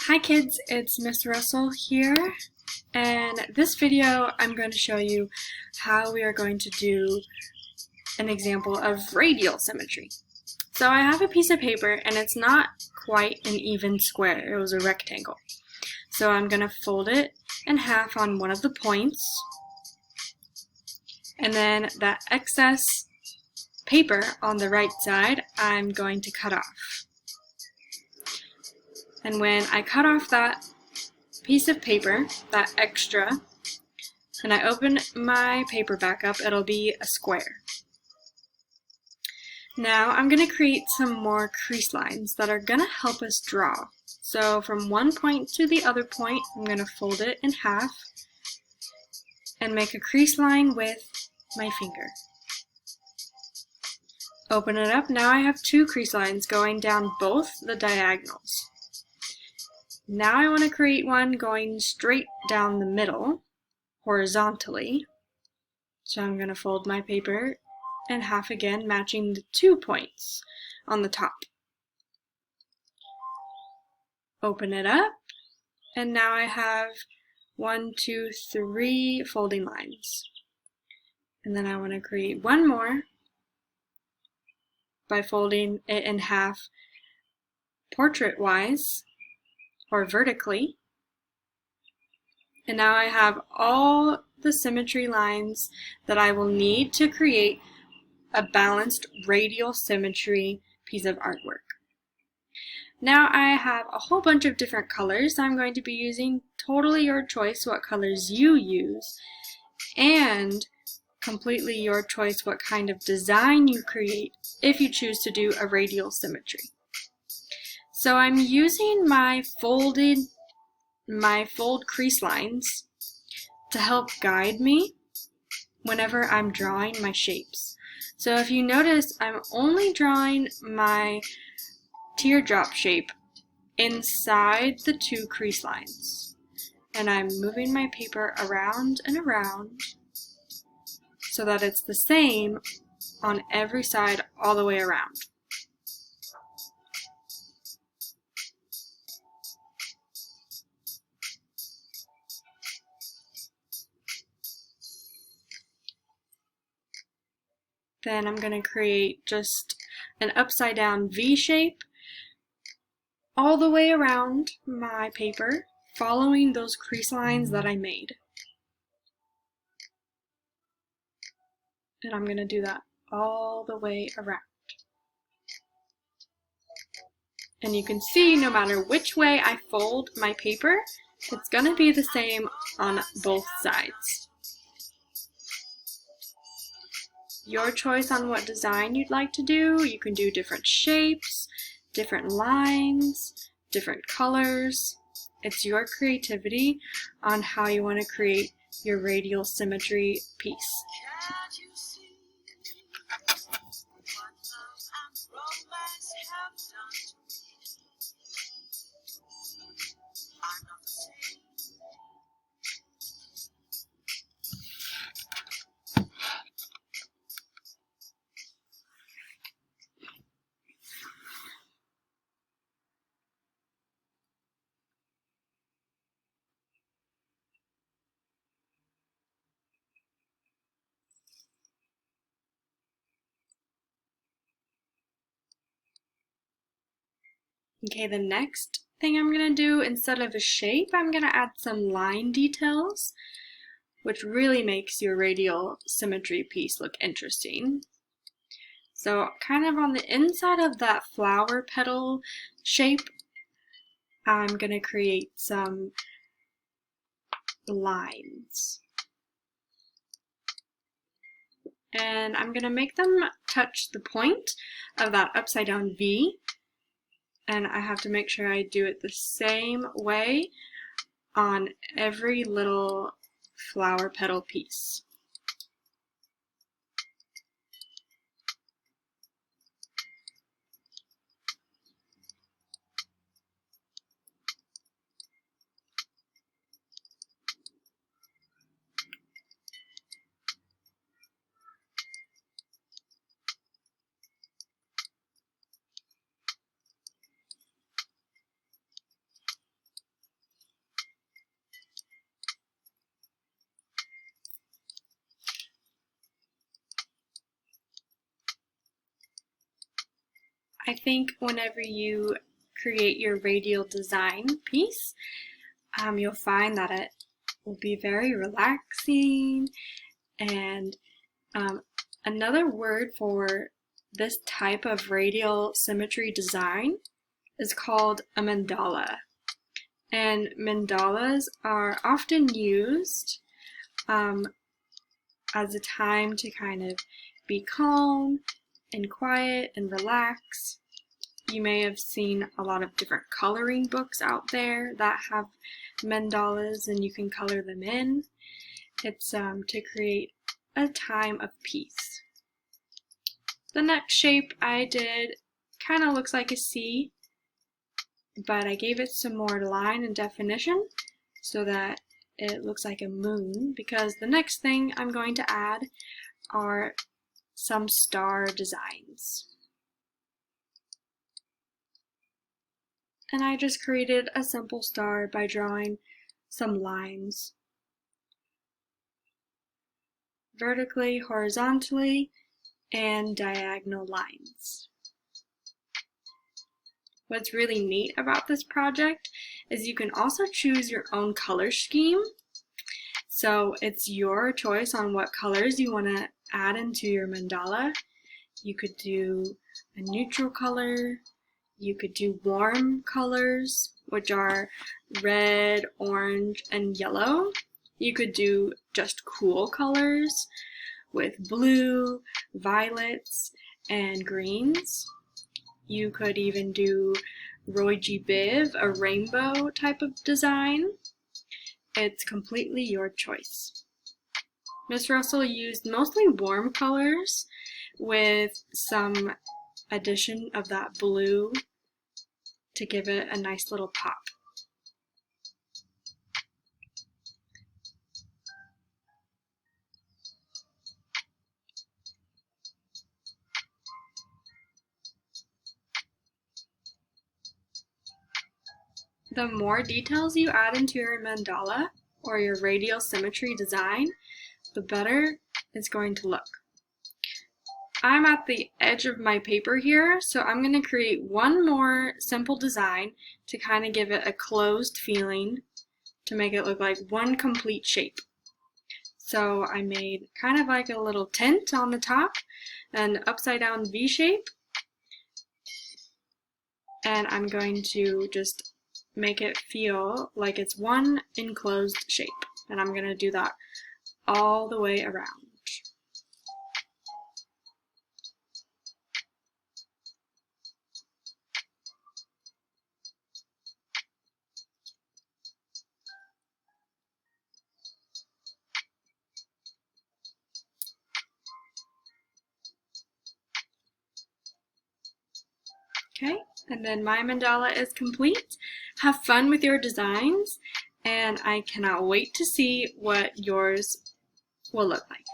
Hi kids, it's Miss Russell here, and this video I'm going to show you how we are going to do an example of radial symmetry. So I have a piece of paper and it's not quite an even square, it was a rectangle. So I'm going to fold it in half on one of the points, and then that excess paper on the right side I'm going to cut off. And when I cut off that piece of paper, that extra, and I open my paper back up, it'll be a square. Now I'm going to create some more crease lines that are going to help us draw. So from one point to the other point, I'm going to fold it in half and make a crease line with my finger. Open it up. Now I have two crease lines going down both the diagonals. Now I want to create one going straight down the middle, horizontally. So I'm going to fold my paper in half again, matching the 2 points on the top. Open it up, and now I have 1, 2, 3 folding lines. And then I want to create one more by folding it in half portrait-wise, or vertically. And now I have all the symmetry lines that I will need to create a balanced radial symmetry piece of artwork. Now I have a whole bunch of different colors I'm going to be using. Totally your choice what colors you use, and completely your choice what kind of design you create if you choose to do a radial symmetry. So I'm using my fold crease lines to help guide me whenever I'm drawing my shapes. So if you notice, I'm only drawing my teardrop shape inside the 2 crease lines, and I'm moving my paper around and around so that it's the same on every side all the way around. Then I'm going to create just an upside down V shape all the way around my paper, following those crease lines that I made. And I'm going to do that all the way around. And you can see no matter which way I fold my paper, it's going to be the same on both sides. Your choice on what design you'd like to do. You can do different shapes, different lines, different colors. It's your creativity on how you want to create your radial symmetry piece. Okay, the next thing I'm going to do, instead of a shape, I'm going to add some line details, which really makes your radial symmetry piece look interesting. So kind of on the inside of that flower petal shape, I'm going to create some lines. And I'm going to make them touch the point of that upside down V. And I have to make sure I do it the same way on every little flower petal piece. I think whenever you create your radial design piece, you'll find that it will be very relaxing. And another word for this type of radial symmetry design is called a mandala. And mandalas are often used as a time to kind of be calm and quiet and relax. You may have seen a lot of different coloring books out there that have mandalas and you can color them in. It's to create a time of peace. The next shape I did kind of looks like a C, but I gave it some more line and definition so that it looks like a moon, because the next thing I'm going to add are some star designs. And I just created a simple star by drawing some lines vertically, horizontally, and diagonal lines. What's really neat about this project is you can also choose your own color scheme. So it's your choice on what colors you want to add into your mandala. You could do a neutral color, you could do warm colors, which are red, orange, and yellow. You could do just cool colors with blue, violets, and greens. You could even do Roy G. Biv, a rainbow type of design. It's completely your choice. Miss Russell used mostly warm colors with some addition of that blue to give it a nice little pop. The more details you add into your mandala or your radial symmetry design, the better it's going to look. I'm at the edge of my paper here, so I'm going to create one more simple design to kind of give it a closed feeling to make it look like one complete shape. So I made kind of like a little tent on the top, an upside down V shape, and I'm going to just make it feel like it's one enclosed shape, and I'm going to do that all the way around. Okay, and then my mandala is complete. Have fun with your designs, and I cannot wait to see what yours will look like.